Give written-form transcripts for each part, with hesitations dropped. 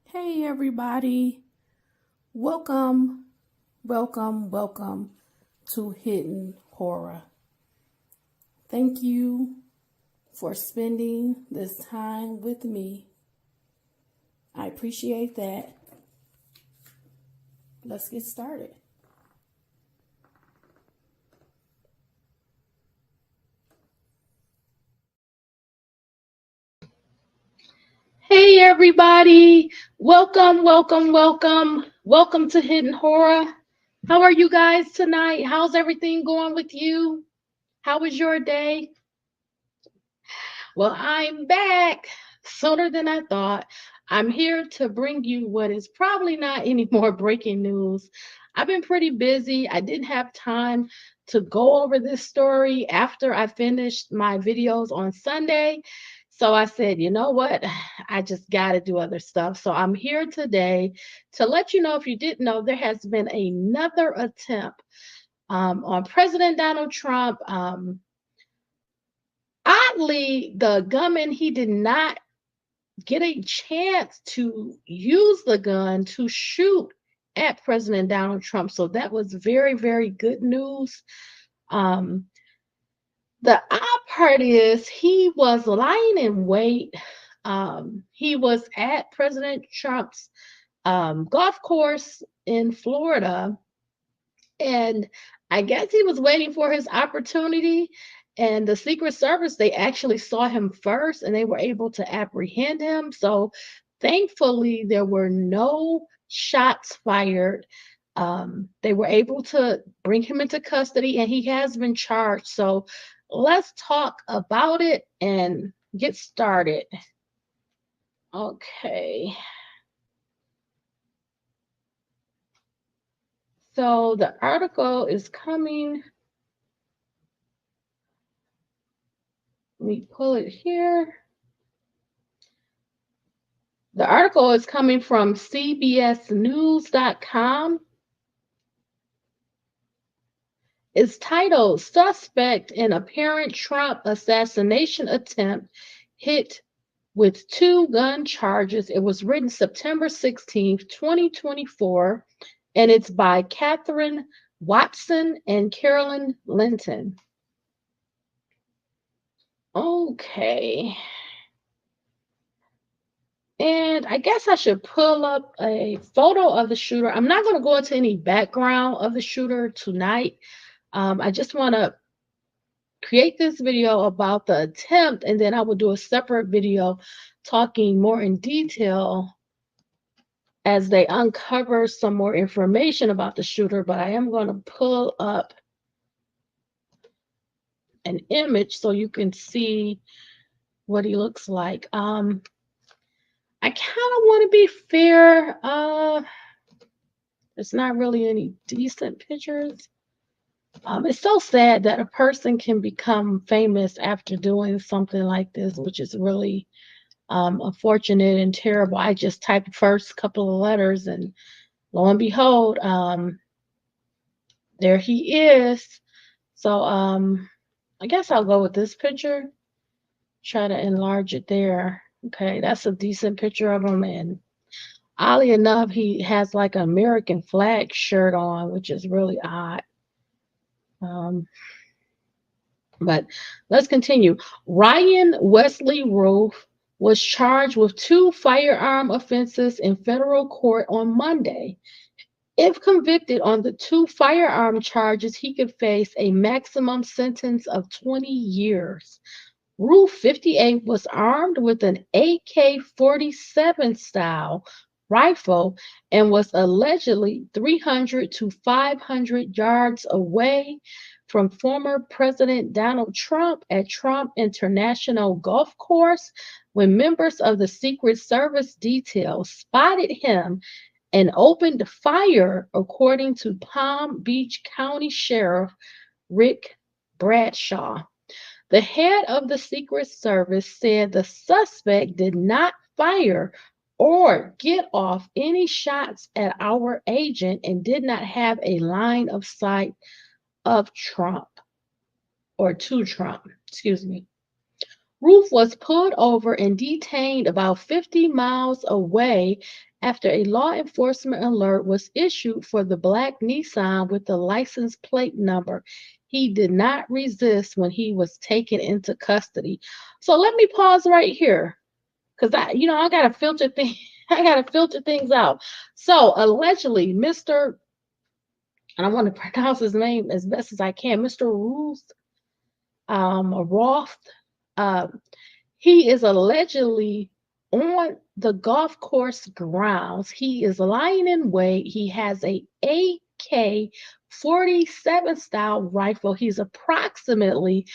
Hey everybody, welcome to Hidden Horror. Thank you for spending this time with me. I appreciate that. Let's get started. Hey everybody, welcome to Hidden Horror. How are you guys tonight? How's everything going with you? How was your day? Well, I'm back sooner than I thought. I'm here to bring you what is probably not any more breaking news. I've been pretty busy. I didn't have time to go over this story after I finished my videos on Sunday. So I said, you know what? I just got to do other stuff. So I'm here today to let you know, if you didn't know, there has been another attempt on President Donald Trump. Oddly, the gunman, he did not get a chance to use the gun to shoot at President Donald Trump. So that was very, very good news. Um, the odd part is he was lying in wait. He was at President Trump's golf course in Florida, and I guess he was waiting for his opportunity. And the Secret Service, they actually saw him first and they were able to apprehend him. So thankfully, there were no shots fired. They were able to bring him into custody and he has been charged. So let's talk about it and get started. Okay. So the article is coming. Let me pull it here. The article is coming from CBSnews.com. It's titled Suspect in Apparent Trump Assassination Attempt Hit with 2 Gun Charges. It was written September 16th, 2024, and it's by Catherine Watson and Carolyn Linton. Okay. And I guess I should pull up a photo of the shooter. I'm not going to go into any background of the shooter tonight. I just want to create this video about the attempt, and then I will do a separate video talking more in detail as they uncover some more information about the shooter. But I am going to pull up an image so you can see what he looks like. I kind of want to be fair. There's not really any decent pictures. It's so sad that a person can become famous after doing something like this, which is really unfortunate and terrible. I just typed the first couple of letters, and lo and behold, there he is. So I guess I'll go with this picture. Try to enlarge it there. Okay, that's a decent picture of him, and oddly enough, he has like an American flag shirt on, which is really odd. But let's continue. Ryan Wesley was charged with 2 firearm offenses in federal court on Monday. If convicted on the 2 firearm charges, he could face a maximum sentence of 20 years. Roof, 58, was armed with an AK-47 style rifle and was allegedly 300 to 500 yards away from former President Donald Trump at Trump International Golf Course when members of the Secret Service detail spotted him and opened fire, according to Palm Beach County Sheriff Rick Bradshaw. The head of the Secret Service said the suspect did not fire or get off any shots at our agent and did not have a line of sight of Trump, or to Trump, excuse me. Roof was pulled over and detained about 50 miles away after a law enforcement alert was issued for the black Nissan with the license plate number. He did not resist when he was taken into custody. So let me pause right here because I gotta filter things. I gotta filter things out. So allegedly, Mr. and I want to pronounce his name as best as I can, Mr. Ruth Roth. Um, he is allegedly on the golf course grounds. He is lying in wait. He has a AK-47 style rifle. He's approximately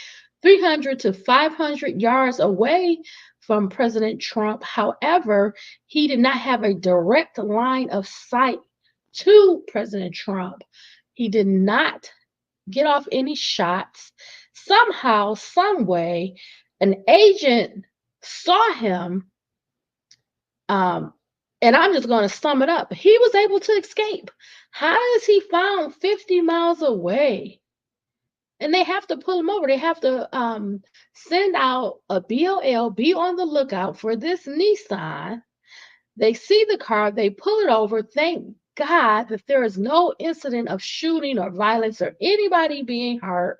300 to 500 yards away from President Trump. However, he did not have a direct line of sight to President Trump. He did not get off any shots. Somehow, some way, an agent saw him, um, and I'm just going to sum it up. He was able to escape. How is he found 50 miles away? And they have to pull him over. They have to send out a BOL, be on the lookout for this Nissan. They see the car, they pull it over. Thank God that there is no incident of shooting or violence or anybody being hurt.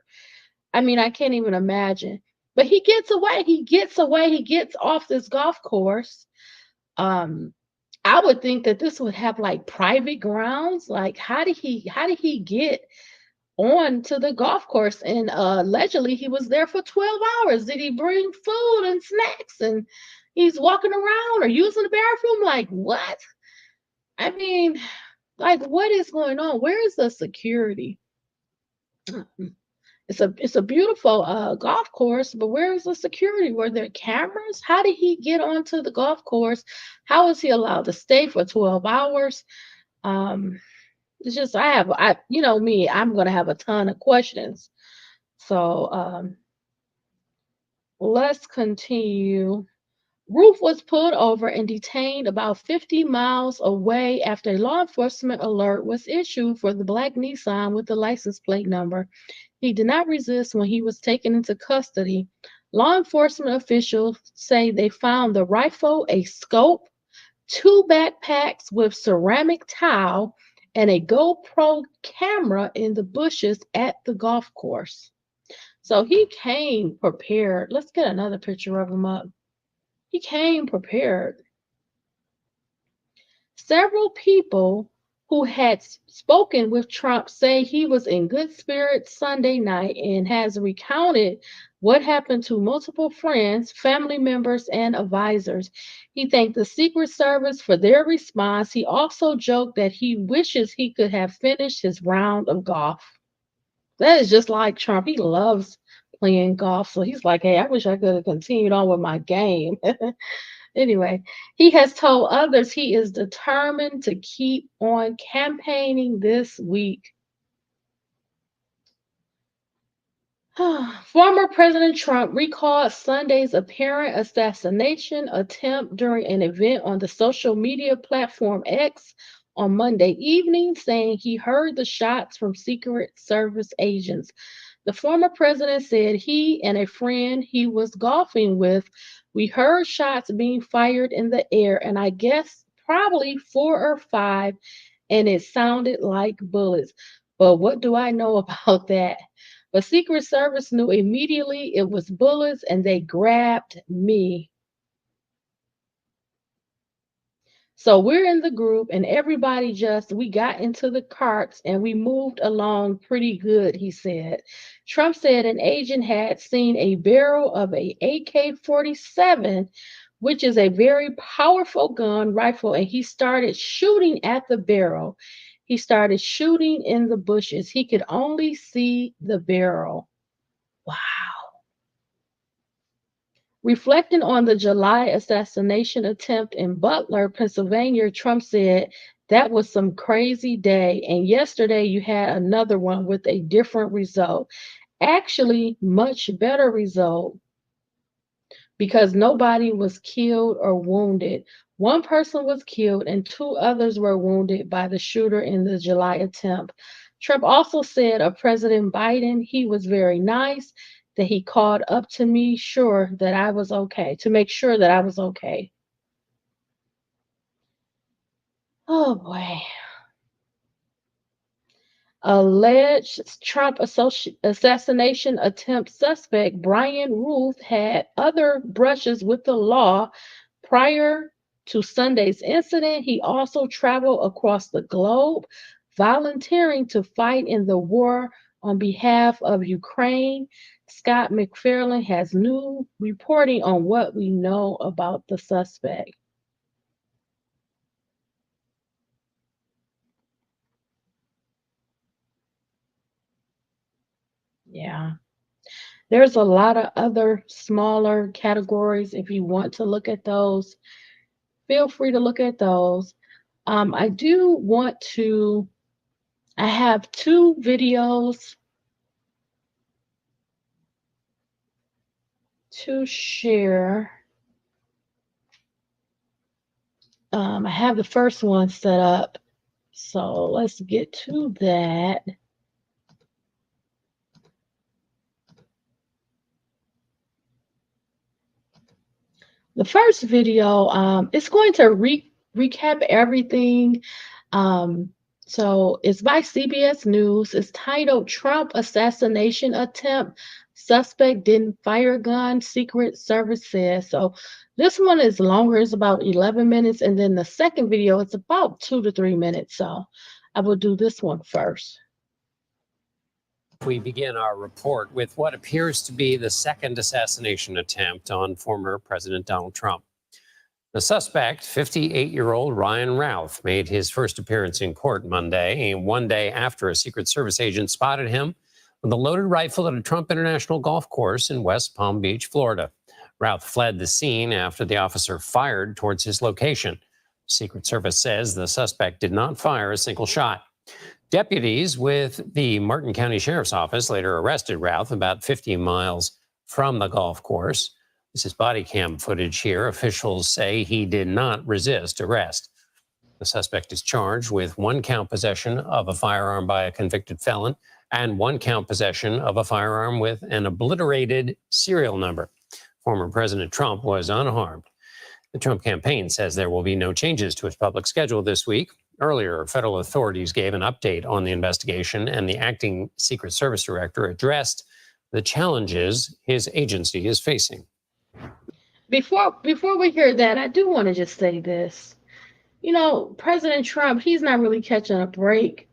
I mean, I can't even imagine. But he gets away. He gets away. He gets off this golf course. Um, I would think that this would have like private grounds. Like, how did he get on to the golf course? And allegedly he was there for 12 hours. Did he bring food and snacks and he's walking around or using the bathroom? Like what? I mean, like what is going on? Where is the security? It's a beautiful golf course, but where is the security? Were there cameras? How did he get onto the golf course? How was he allowed to stay for 12 hours? Um, it's just me, I'm gonna have a ton of questions. So let's continue. Roof was pulled over and detained about 50 miles away after a law enforcement alert was issued for the black Nissan with the license plate number. He did not resist when he was taken into custody. Law enforcement officials say they found the rifle, a scope, two backpacks with ceramic towel, and a GoPro camera in the bushes at the golf course. So he came prepared. Let's get another picture of him up. He came prepared. Several people who had spoken with Trump say he was in good spirits Sunday night and has recounted what happened to multiple friends, family members, and advisors. He thanked the Secret Service for their response. He also joked that he wishes he could have finished his round of golf. That is just like Trump. He loves playing golf. So he's like, hey, I wish I could have continued on with my game. Anyway, he has told others he is determined to keep on campaigning this week. Former President Trump recalled Sunday's apparent assassination attempt during an event on the social media platform X on Monday evening, saying he heard the shots from Secret Service agents. The former president said he and a friend he was golfing with, we heard shots being fired in the air, and I guess probably four or five, and it sounded like bullets. But what do I know about that? But Secret Service knew immediately it was bullets and they grabbed me. So we're in the group and everybody we got into the carts and we moved along pretty good, he said. Trump said an agent had seen a barrel of a AK-47, which is a very powerful gun rifle, and he started shooting at the barrel. He started shooting in the bushes. He could only see the barrel. Wow. Reflecting on the July assassination attempt in Butler, Pennsylvania, Trump said that was some crazy day. And yesterday you had another one with a different result. Actually, much better result because nobody was killed or wounded. One person was killed and two others were wounded by the shooter in the July attempt. Trump also said of President Biden, he was very nice, that he called up to me sure that I was okay, to make sure that I was okay. Oh boy. Alleged Trump assassination attempt suspect Brian Ruth had other brushes with the law prior to Sunday's incident. He also traveled across the globe, volunteering to fight in the war on behalf of Ukraine. Scott McFarlane has new reporting on what we know about the suspect. Yeah. There's a lot of other smaller categories. If you want to look at those, feel free to look at those. I do want to, I have two videos to share. I have the first one set up. So let's get to that. The first video, it's going to recap everything. Um, so it's by CBS News. It's titled Trump Assassination Attempt. Suspect didn't fire gun, Secret Service says. So this one is longer, it's about 11 minutes. And then the second video, it's about 2 to 3 minutes. So I will do this one first. We begin our report with what appears to be the second assassination attempt on former President Donald Trump. The suspect, 58-year-old Ryan Routh, made his first appearance in court Monday, one day after a Secret Service agent spotted him with a loaded rifle at a Trump International golf course in West Palm Beach, Florida. Routh fled the scene after the officer fired towards his location. Secret Service says the suspect did not fire a single shot. Deputies with the Martin County Sheriff's Office later arrested Routh about 50 miles from the golf course. This is body cam footage here. Officials say he did not resist arrest. The suspect is charged with 1-count possession of a firearm by a convicted felon and 1-count possession of a firearm with an obliterated serial number. Former President Trump was unharmed. The Trump campaign says there will be no changes to its public schedule this week. Earlier, federal authorities gave an update on the investigation, and the acting Secret Service director addressed the challenges his agency is facing. Before we hear that, I do want to just say this. You know, President Trump, he's not really catching a break.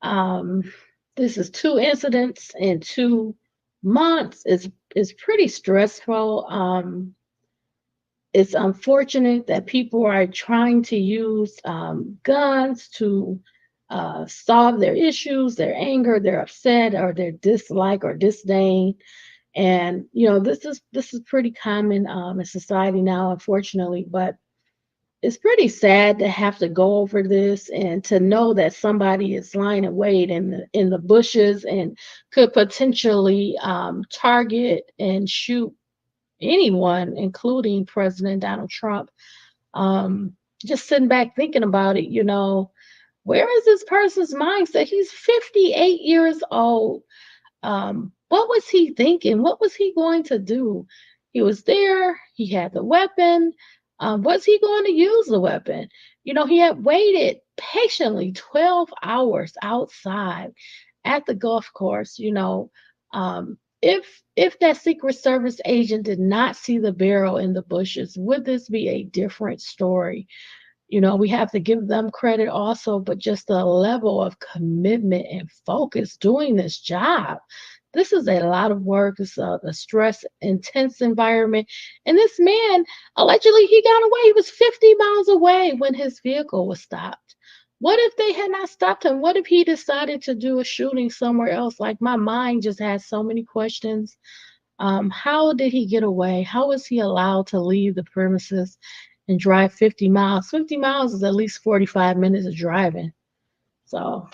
This is 2 incidents in 2 months. It's pretty stressful. It's unfortunate that people are trying to use guns to solve their issues, their anger, their upset, or their dislike or disdain. And you know, this is pretty common in society now, unfortunately. But it's pretty sad to have to go over this and to know that somebody is lying in wait in the bushes and could potentially target and shoot anyone, including President Donald Trump. Just sitting back thinking about it, you know, where is this person's mindset? He's 58 years old. What was he thinking? What was he going to do? He was there. He had the weapon. Was he going to use the weapon? You know, he had waited patiently 12 hours outside at the golf course. You know, if that Secret Service agent did not see the barrel in the bushes, would this be a different story? You know, we have to give them credit also, but just the level of commitment and focus doing this job. This is a lot of work. It's a stress intense environment. And this man, allegedly, he got away. He was 50 miles away when his vehicle was stopped. What if they had not stopped him? What if he decided to do a shooting somewhere else? Like, my mind just has so many questions. How did he get away? How was he allowed to leave the premises and drive 50 miles? 50 miles is at least 45 minutes of driving. So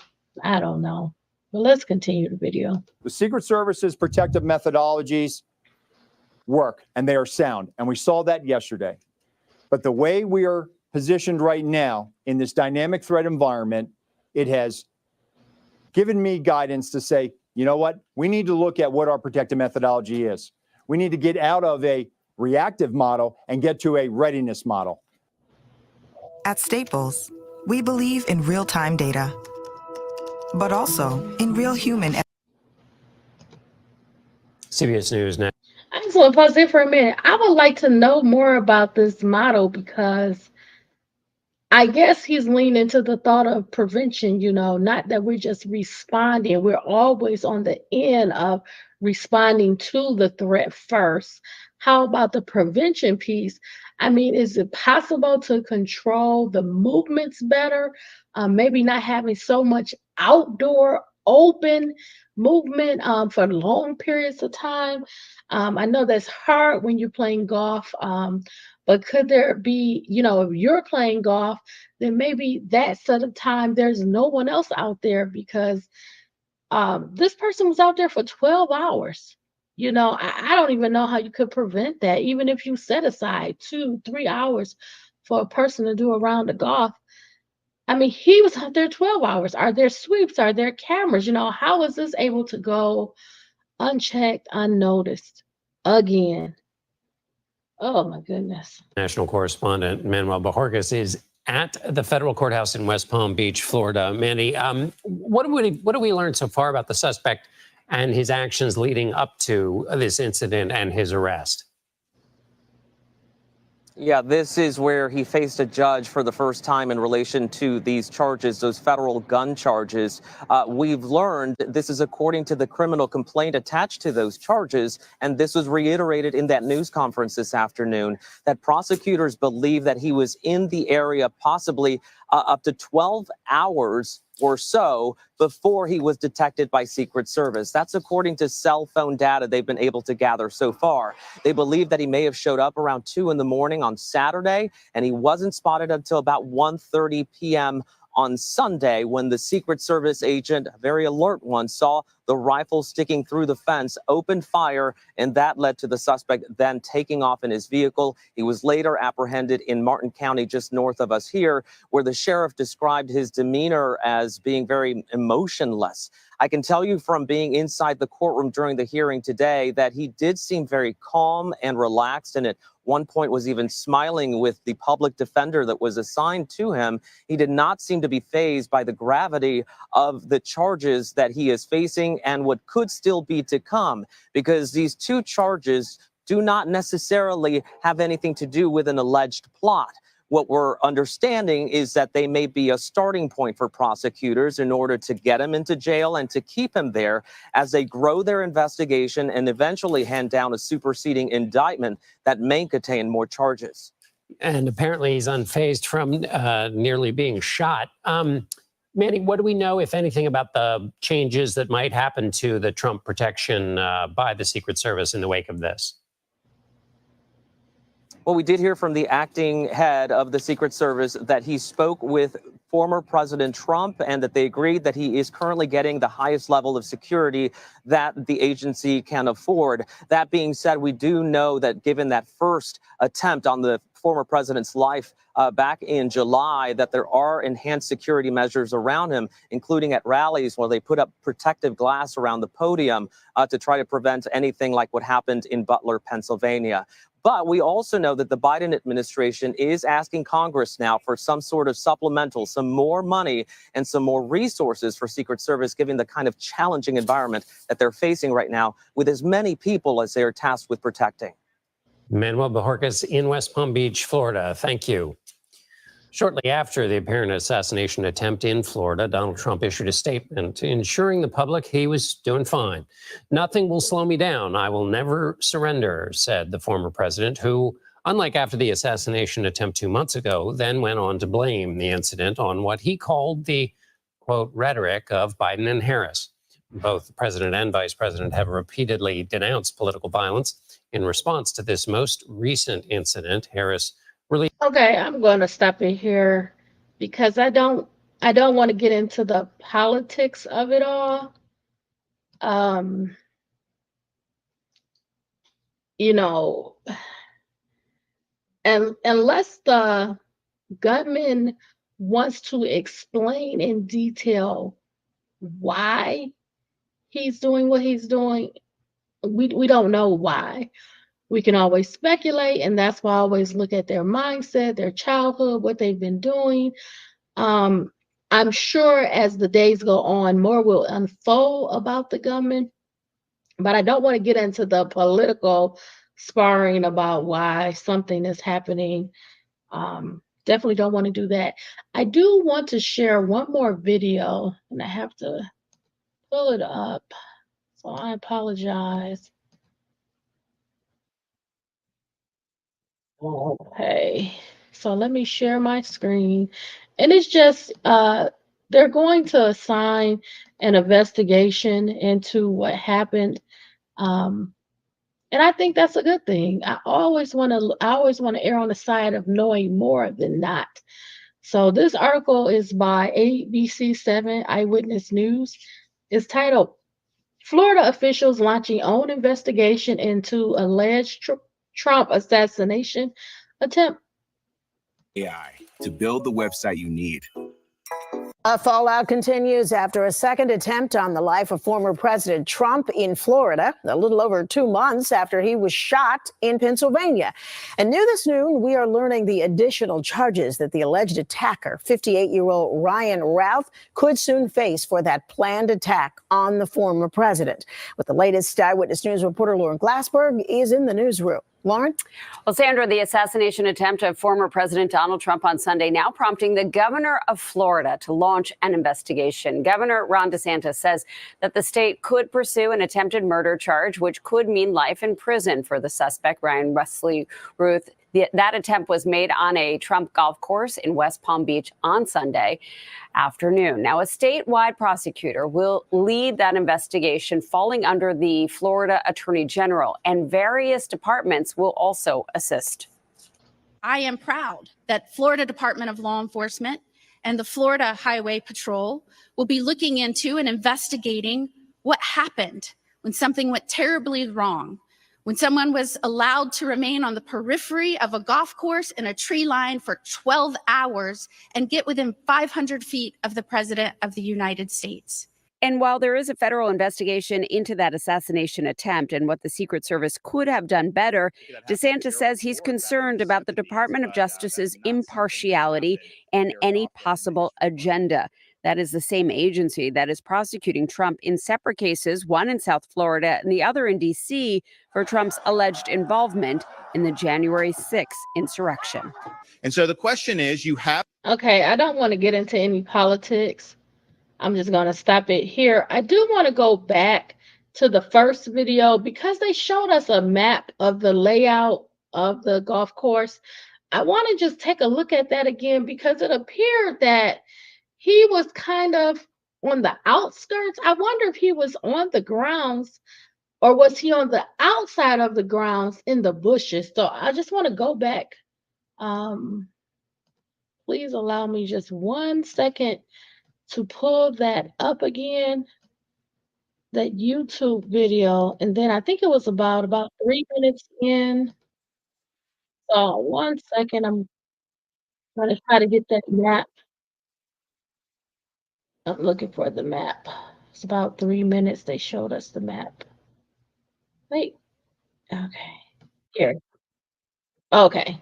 I don't know. But let's continue the video. The Secret Service's protective methodologies work, and they are sound. And we saw that yesterday. But the way we are positioned right now in this dynamic threat environment, it has given me guidance to say, you know what? We need to look at what our protective methodology is. We need to get out of a reactive model and get to a readiness model. At Staples, We believe in real-time data, but also in real human. CBS News now. I just want to pause there for a minute. I would like to know more about this model because I guess he's leaning to the thought of prevention, not that we're just responding. We're always on the end of responding to the threat first. How about the prevention piece? I mean, is it possible to control the movements better? Maybe not having so much outdoor open movement for long periods of time. I know that's hard when you're playing golf. But could there be, if you're playing golf, then maybe that set of time, there's no one else out there because this person was out there for 12 hours. I don't even know how you could prevent that, even if you set aside 2-3 hours for a person to do a round of golf. I mean, he was out there 12 hours. Are there sweeps? Are there cameras? How is this able to go unchecked, unnoticed again? Oh my goodness. National correspondent Manuel Bojorquez is at the federal courthouse in West Palm Beach, Florida. Mandy, what do we learn so far about the suspect and his actions leading up to this incident and his arrest? Yeah, this is where he faced a judge for the first time in relation to these charges, those federal gun charges. We've learned this is according to the criminal complaint attached to those charges, and this was reiterated in that news conference this afternoon, that prosecutors believe that he was in the area possibly up to 12 hours or so before he was detected by Secret Service. That's according to cell phone data they've been able to gather so far. They believe that he may have showed up around 2 in the morning on Saturday, and he wasn't spotted until about 1:30 p.m. on Sunday when the Secret Service agent, a very alert one, saw the rifle sticking through the fence, opened fire, and that led to the suspect then taking off in his vehicle. He was later apprehended in Martin County, just north of us here, where the sheriff described his demeanor as being very emotionless. I can tell you from being inside the courtroom during the hearing today that he did seem very calm and relaxed, and at one point was even smiling with the public defender that was assigned to him. He did not seem to be fazed by the gravity of the charges that he is facing and what could still be to come, because these two charges do not necessarily have anything to do with an alleged plot. What we're understanding is that they may be a starting point for prosecutors in order to get him into jail and to keep him there as they grow their investigation and eventually hand down a superseding indictment that may contain more charges. And apparently he's unfazed from nearly being shot. Manny, what do we know, if anything, about the changes that might happen to the Trump protection by the Secret Service in the wake of this? Well, we did hear from the acting head of the Secret Service that he spoke with former President Trump and that they agreed that he is currently getting the highest level of security that the agency can afford. That being said, we do know that given that first attempt on the former president's life back in July, that there are enhanced security measures around him, including at rallies where they put up protective glass around the podium to try to prevent anything like what happened in Butler, Pennsylvania. But we also know that the Biden administration is asking Congress now for some sort of supplemental, some more money and some more resources for Secret Service, given the kind of challenging environment that they're facing right now with as many people as they are tasked with protecting. Manuel Bojorquez in West Palm Beach, Florida. Thank you. Shortly after the apparent assassination attempt in Florida, Donald Trump issued a statement ensuring the public he was doing fine. "Nothing will slow me down. I will never surrender," said the former president, who, unlike after the assassination attempt 2 months ago, then went on to blame the incident on what he called the, quote, rhetoric of Biden and Harris. Both the president and vice president have repeatedly denounced political violence. In response to this most recent incident, Harris released. Okay, I'm going to stop it here because I don't want to get into the politics of it all. And unless the gunman wants to explain in detail why he's doing what he's doing, we don't know why. We can always speculate, and that's why I always look at their mindset, their childhood, what they've been doing. Um, I'm sure as the days go on, more will unfold about the gunman, but I don't want to get into the political sparring about why something is happening. Definitely don't want to do that. I do want to share one more video, and I have to pull it up. So I apologize. Okay. So let me share my screen. And it's just they're going to assign an investigation into what happened. Um, and I think that's a good thing. I always want to err on the side of knowing more than not. So this article is by ABC7 Eyewitness News. It's titled Florida Officials Launching Own Investigation into Alleged Trump Assassination Attempt. AI to build the website you need. Fallout continues after a second attempt on the life of former President Trump in Florida, a little over 2 months after he was shot in Pennsylvania. And new this noon, we are learning the additional charges that the alleged attacker, 58-year-old Ryan Routh, could soon face for that planned attack on the former president. With the latest, Eyewitness News reporter Lauren Glassberg is in the newsroom. Lauren? Well, Sandra, the assassination attempt of former President Donald Trump on Sunday now prompting the governor of Florida to launch an investigation. Governor Ron DeSantis says that the state could pursue an attempted murder charge, which could mean life in prison for the suspect, Ryan Wesley Ruth. That attempt was made on a Trump golf course in West Palm Beach on Sunday afternoon. Now, a statewide prosecutor will lead that investigation, falling under the Florida Attorney General, and various departments will also assist. I am proud that Florida Department of Law Enforcement and the Florida Highway Patrol will be looking into and investigating what happened when something went terribly wrong, when someone was allowed to remain on the periphery of a golf course in a tree line for 12 hours and get within 500 feet of the President of the United States. And while there is a federal investigation into that assassination attempt and what the Secret Service could have done better, DeSantis says he's concerned about the Department of Justice's impartiality and any possible agenda. That is the same agency that is prosecuting Trump in separate cases, one in South Florida and the other in D.C., for Trump's alleged involvement in the January 6th insurrection. And so the question is, you have. Okay, I don't want to get into any politics. I'm just going to stop it here. I do want to go back to the first video because they showed us a map of the layout of the golf course. I want to just take a look at that again because it appeared that he was kind of on the outskirts. I wonder if he was on the grounds or was he on the outside of the grounds in the bushes. So I just want to go back. Please allow me just 1 second to pull that up again, that YouTube video. And then I think it was about 3 minutes in. So 1 second, I'm going to try to get that map. I'm looking for the map. It's about 3 minutes. They showed us the map. Wait. Okay. Here. Okay.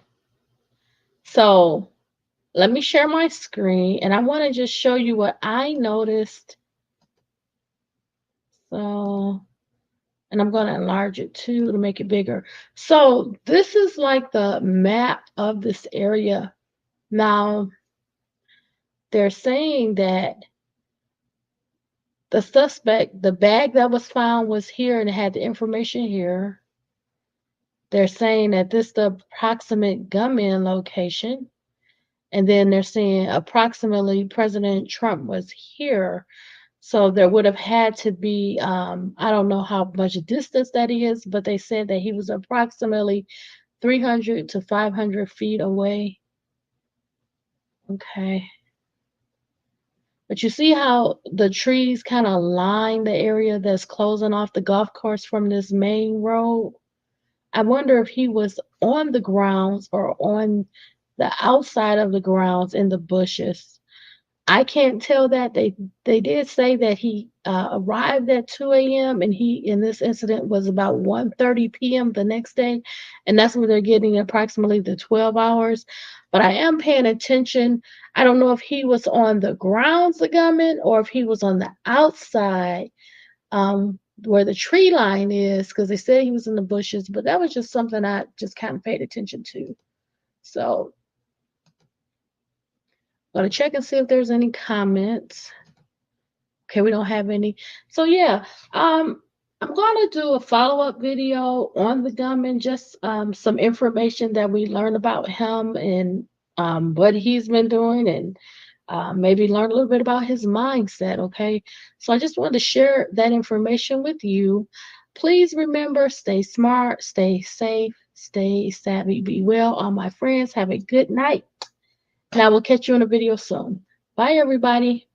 So let me share my screen and I want to just show you what I noticed. So, and I'm going to enlarge it too to make it bigger. So this is like the map of this area. Now, they're saying that the suspect, the bag that was found was here and it had the information here. They're saying that this is the approximate gunman location. And then they're saying approximately President Trump was here. So there would have had to be, I don't know how much distance that is, but they said that he was approximately 300 to 500 feet away. Okay. But you see how the trees kind of line the area that's closing off the golf course from this main road? I wonder if he was on the grounds or on the outside of the grounds in the bushes. I can't tell that. They did say that he arrived at 2 a.m. and he in this incident was about 1:30 p.m. the next day, and that's when they're getting approximately the 12 hours. But I am paying attention. I don't know if he was on the grounds, the gunman, or if he was on the outside, where the tree line is, because they said he was in the bushes. But that was just something I just kind of paid attention to. So I'm gonna check and see if there's any comments. Okay, we don't have any. So yeah, I'm gonna do a follow-up video on the gunman, just some information that we learned about him and what he's been doing, and maybe learn a little bit about his mindset. Okay, so I just wanted to share that information with you. Please remember, stay smart, stay safe, stay savvy, be well. All my friends, have a good night. And I will catch you in a video soon. Bye, everybody.